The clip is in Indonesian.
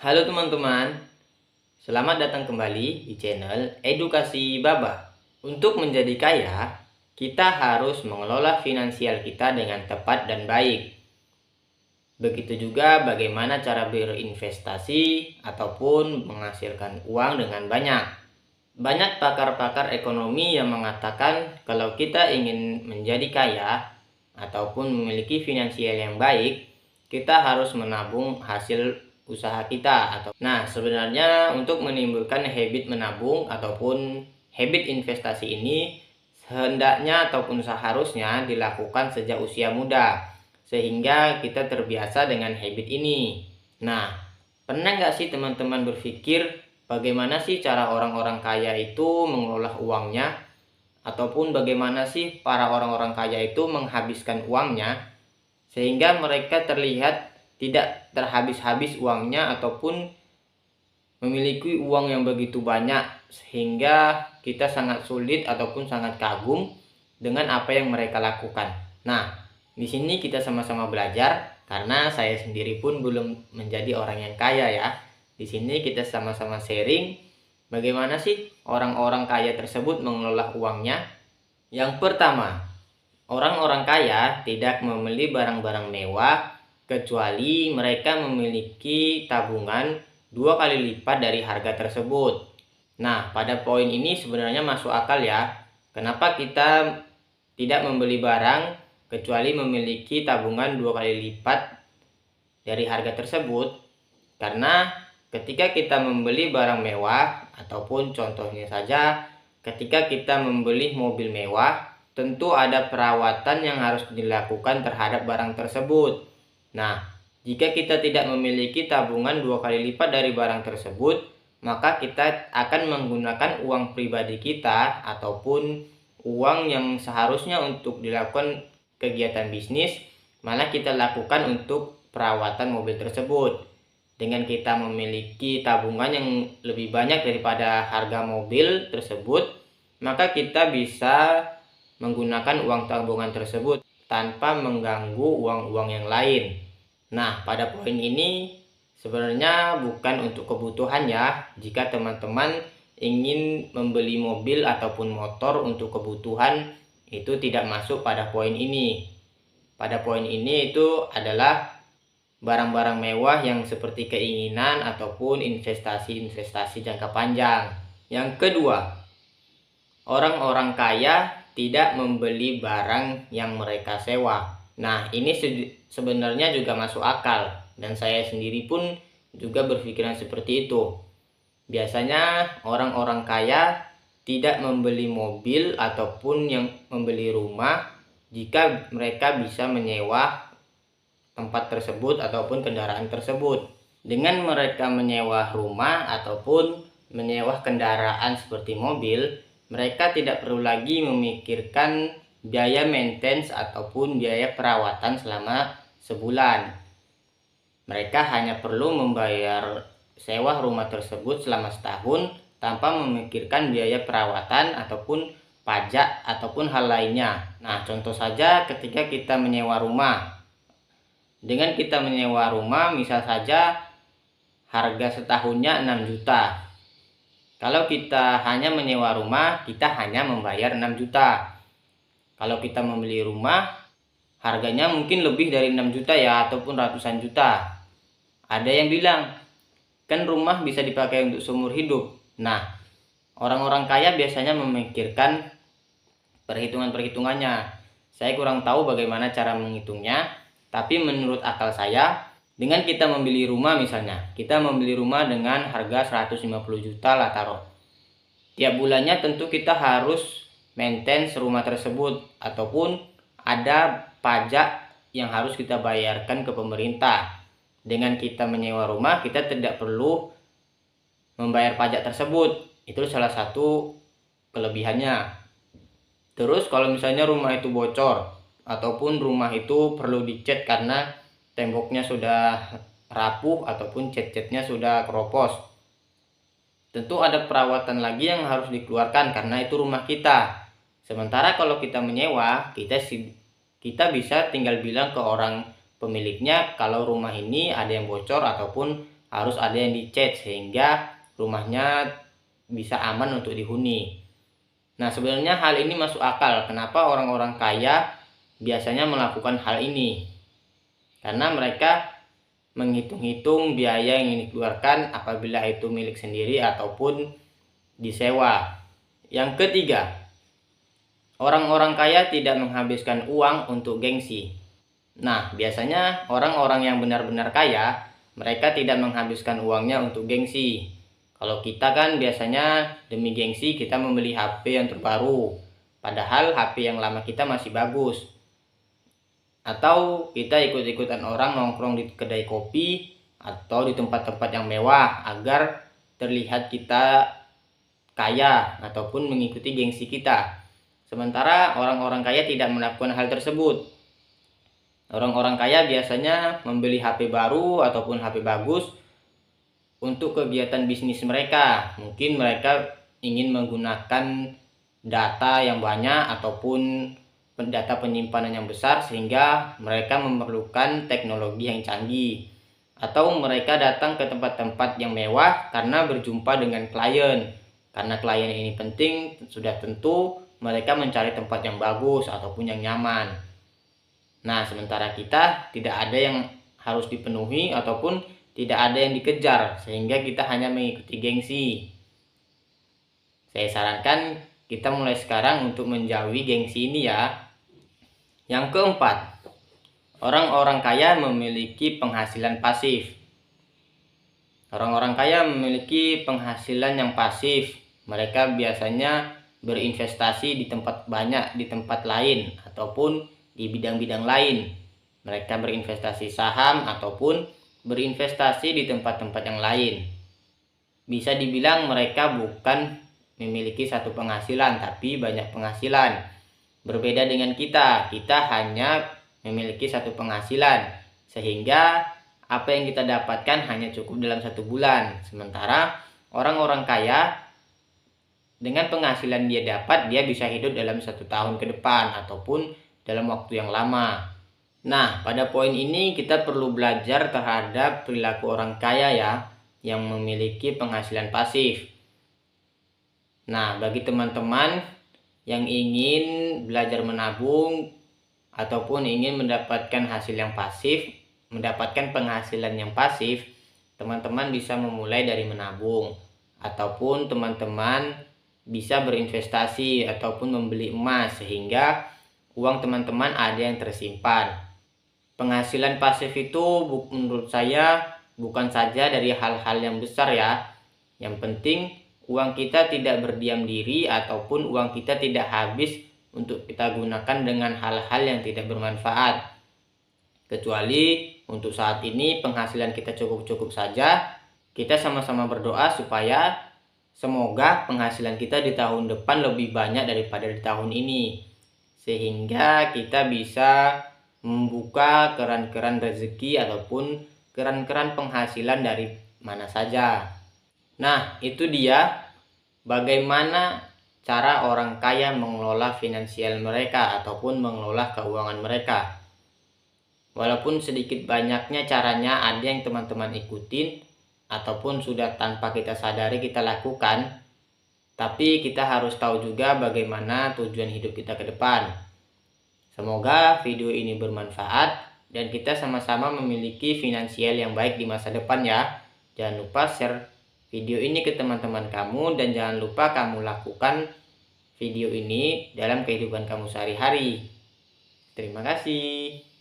Halo teman-teman, selamat datang kembali di channel Edukasi Baba. Untuk menjadi kaya, kita harus mengelola finansial kita dengan tepat dan baik. Begitu juga bagaimana cara berinvestasi ataupun menghasilkan uang dengan banyak. Banyak pakar-pakar ekonomi yang mengatakan kalau kita ingin menjadi kaya ataupun memiliki finansial yang baik, kita harus menabung hasil usaha kita. Nah, sebenarnya untuk menimbulkan habit menabung ataupun habit investasi ini hendaknya ataupun seharusnya dilakukan sejak usia muda sehingga kita terbiasa dengan habit ini. Nah, pernah nggak sih teman-teman berpikir bagaimana sih cara orang-orang kaya itu mengelola uangnya? Ataupun bagaimana sih para orang-orang kaya itu menghabiskan uangnya sehingga mereka terlihat tidak terhabis-habis uangnya ataupun memiliki uang yang begitu banyak sehingga kita sangat sulit ataupun sangat kagum dengan apa yang mereka lakukan. Nah, di sini kita sama-sama belajar karena saya sendiri pun belum menjadi orang yang kaya ya. Di sini kita sama-sama sharing bagaimana sih orang-orang kaya tersebut mengelola uangnya. Yang pertama, orang-orang kaya tidak membeli barang-barang mewah kecuali mereka memiliki tabungan 2 kali lipat dari harga tersebut. Nah, pada poin ini sebenarnya masuk akal ya. Kenapa kita tidak membeli barang kecuali memiliki tabungan 2 kali lipat dari harga tersebut? Karena ketika kita membeli barang mewah ataupun contohnya saja ketika kita membeli mobil mewah, tentu ada perawatan yang harus dilakukan terhadap barang tersebut. Nah, jika kita tidak memiliki tabungan 2 kali lipat dari barang tersebut, maka kita akan menggunakan uang pribadi kita ataupun uang yang seharusnya untuk dilakukan kegiatan bisnis, malah kita lakukan untuk perawatan mobil tersebut. Dengan kita memiliki tabungan yang lebih banyak daripada harga mobil tersebut, maka kita bisa menggunakan uang tabungan tersebut tanpa mengganggu uang-uang yang lain. Nah, pada poin ini sebenarnya bukan untuk kebutuhan ya. Jika teman-teman ingin membeli mobil ataupun motor untuk kebutuhan, itu tidak masuk pada poin ini. Pada poin ini itu adalah barang-barang mewah yang seperti keinginan ataupun investasi-investasi jangka panjang. Yang kedua, orang-orang kaya tidak membeli barang yang mereka sewa. Nah, ini sebenarnya juga masuk akal dan saya sendiri pun juga berpikiran seperti itu. Biasanya orang-orang kaya tidak membeli mobil ataupun yang membeli rumah jika mereka bisa menyewa tempat tersebut ataupun kendaraan tersebut. Dengan mereka menyewa rumah ataupun menyewa kendaraan seperti mobil, mereka tidak perlu lagi memikirkan biaya maintenance ataupun biaya perawatan selama sebulan. Mereka hanya perlu membayar sewa rumah tersebut selama setahun tanpa memikirkan biaya perawatan ataupun pajak ataupun hal lainnya. Nah, contoh saja ketika kita menyewa rumah. Dengan kita menyewa rumah, misal saja harga setahunnya 6 juta. Kalau kita hanya menyewa rumah, kita hanya membayar 6 juta. Kalau kita membeli rumah, harganya mungkin lebih dari 6 juta ya, ataupun ratusan juta. Ada yang bilang, kan rumah bisa dipakai untuk seumur hidup. Nah, orang-orang kaya biasanya memikirkan perhitungan-perhitungannya. Saya kurang tahu bagaimana cara menghitungnya. Tapi menurut akal saya, dengan kita membeli rumah misalnya, kita membeli rumah dengan harga 150 juta lah taruh. Tiap bulannya tentu kita harus maintenance rumah tersebut ataupun ada pajak yang harus kita bayarkan ke pemerintah. Dengan kita menyewa rumah, kita tidak perlu membayar pajak tersebut. Itu salah satu kelebihannya. Terus kalau misalnya rumah itu bocor ataupun rumah itu perlu dicat karena temboknya sudah rapuh ataupun cat-catnya sudah keropos, tentu ada perawatan lagi yang harus dikeluarkan karena itu rumah kita. Sementara kalau kita menyewa, kita bisa tinggal bilang ke orang pemiliknya kalau rumah ini ada yang bocor ataupun harus ada yang dicat sehingga rumahnya bisa aman untuk dihuni. Nah, sebenarnya hal ini masuk akal. Kenapa orang-orang kaya biasanya melakukan hal ini? Karena mereka menghitung-hitung biaya yang dikeluarkan apabila itu milik sendiri ataupun disewa. Yang ketiga, orang-orang kaya tidak menghabiskan uang untuk gengsi. Nah, biasanya orang-orang yang benar-benar kaya, mereka tidak menghabiskan uangnya untuk gengsi. Kalau kita kan biasanya demi gengsi kita membeli HP yang terbaru, padahal HP yang lama kita masih bagus. Atau kita ikut-ikutan orang nongkrong di kedai kopi atau di tempat-tempat yang mewah agar terlihat kita kaya ataupun mengikuti gengsi kita. Sementara orang-orang kaya tidak melakukan hal tersebut. Orang-orang kaya biasanya membeli HP baru ataupun HP bagus untuk kegiatan bisnis mereka. Mungkin mereka ingin menggunakan data yang banyak ataupun data penyimpanan yang besar sehingga mereka memerlukan teknologi yang canggih. Atau mereka datang ke tempat-tempat yang mewah karena berjumpa dengan klien. Karena klien ini penting, sudah tentu mereka mencari tempat yang bagus ataupun yang nyaman. Nah, sementara kita tidak ada yang harus dipenuhi ataupun tidak ada yang dikejar, sehingga kita hanya mengikuti gengsi. Saya sarankan kita mulai sekarang untuk menjauhi gengsi ini ya. Yang keempat, orang-orang kaya memiliki penghasilan pasif. Orang-orang kaya memiliki penghasilan yang pasif. Mereka biasanya berinvestasi di tempat lain ataupun di bidang-bidang lain. Mereka berinvestasi saham ataupun berinvestasi di tempat-tempat yang lain. Bisa dibilang mereka bukan memiliki satu penghasilan, tapi banyak penghasilan. Berbeda dengan kita hanya memiliki satu penghasilan, sehingga apa yang kita dapatkan hanya cukup dalam 1 bulan. Sementara orang-orang kaya dengan penghasilan dia dapat, dia bisa hidup dalam 1 tahun ke depan ataupun dalam waktu yang lama. Nah, pada poin ini kita perlu belajar terhadap perilaku orang kaya ya, yang memiliki penghasilan pasif. Nah, bagi teman-teman yang ingin belajar menabung ataupun ingin mendapatkan hasil yang pasif, mendapatkan penghasilan yang pasif, teman-teman bisa memulai dari menabung ataupun teman-teman bisa berinvestasi ataupun membeli emas sehingga uang teman-teman ada yang tersimpan. Penghasilan pasif itu menurut saya bukan saja dari hal-hal yang besar ya. Yang penting uang kita tidak berdiam diri ataupun uang kita tidak habis untuk kita gunakan dengan hal-hal yang tidak bermanfaat. Kecuali untuk saat ini penghasilan kita cukup-cukup saja, kita sama-sama berdoa supaya semoga penghasilan kita di tahun depan lebih banyak daripada di tahun ini. Sehingga kita bisa membuka keran-keran rezeki ataupun keran-keran penghasilan dari mana saja. Nah, itu dia bagaimana cara orang kaya mengelola finansial mereka ataupun mengelola keuangan mereka. Walaupun sedikit banyaknya caranya ada yang teman-teman ikutin ataupun sudah tanpa kita sadari kita lakukan, tapi kita harus tahu juga bagaimana tujuan hidup kita ke depan. Semoga video ini bermanfaat dan kita sama-sama memiliki finansial yang baik di masa depan ya. Jangan lupa share video ini ke teman-teman kamu dan jangan lupa kamu lakukan video ini dalam kehidupan kamu sehari-hari. Terima kasih.